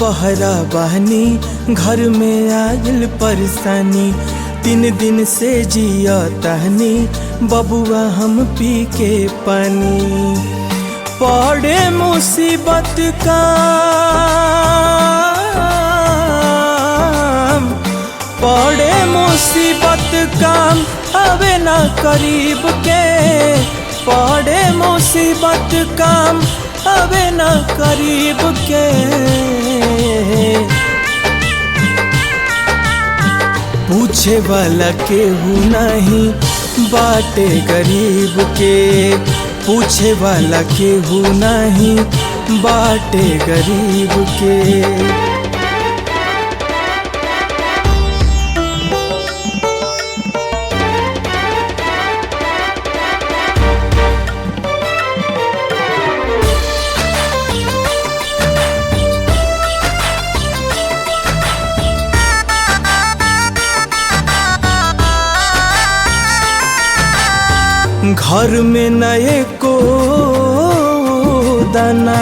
बहरा बहनी घर में आयल परेशानी, 3 दिन से जिया तहनी बबुआ हम पी के पानी। पड़े मुसीबत का पड़े मुसीबत काम अबे ना करीब के, पड़े मुसीबत काम अबे ना करीब के। पूछे वाला केहू नहीं बाटे गरीब के, पूछे वाला केहू नहीं बाटे गरीब के। घर में नए को दाना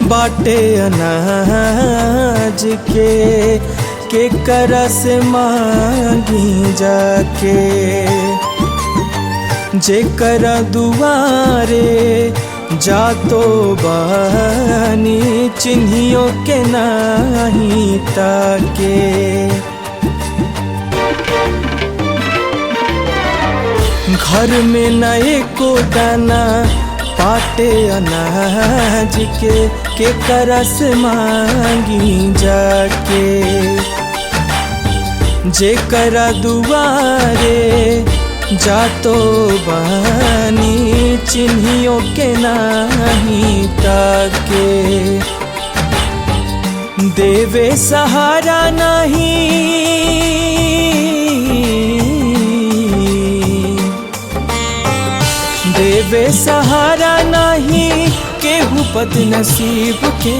बाटे अनाज के करा से मांगी जाके, जेकरा दुआरे जा तो बानी चिन्हियों के नहीं ताके। घर में नए को दाना पाटे अनाज के करस मांगी जाके, जेकरा दुआरे जा तो बानी चिन्हियों के नहीं ताके। देवे सहारा नहीं देवे सहारा नहीं केहू बदनसीब के,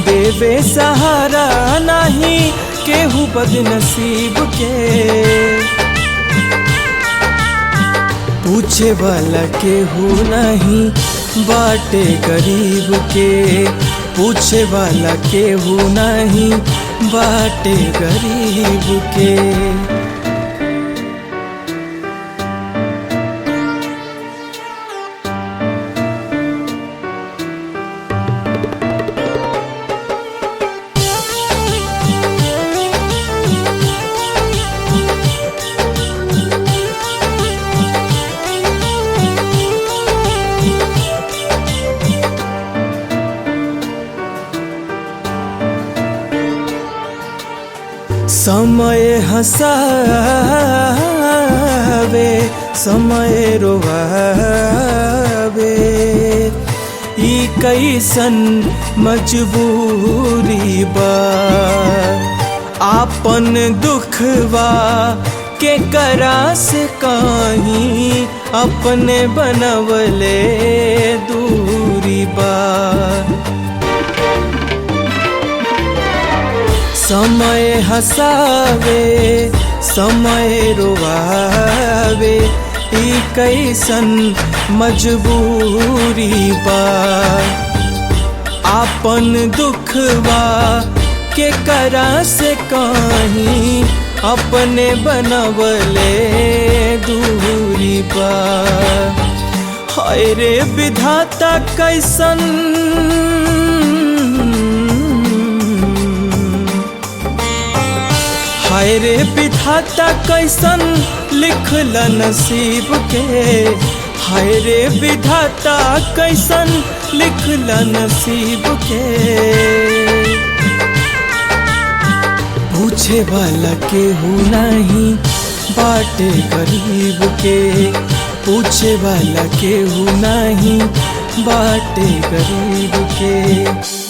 देवे सहारा नहीं केहू बदनसीब के। पूछे वाला केहू नहीं बाटे गरीब के, पूछे वाला केहू नहीं बाटे गरीब के। समय हंसावे समय रोवावे, ई कैसन मजबूरी बा। आपन दुखवा के करा से कहीं अपने बनवले दूरी बा। समय हंसावे समय रोवावे, ई कैसन मजबूरी बा। आपन दुखवा के करा से कहीं अपने बनवले दूरी बा। हाय रे विधाता कैसन हाय रे विधाता कैसन लिखल नसीब के, हाय रे विधाता कैसन लिखल नसीब के। पूछे वाला केहू नहीं बाटे गरीब के, पूछे वाला केहू नहीं बाटे गरीब के।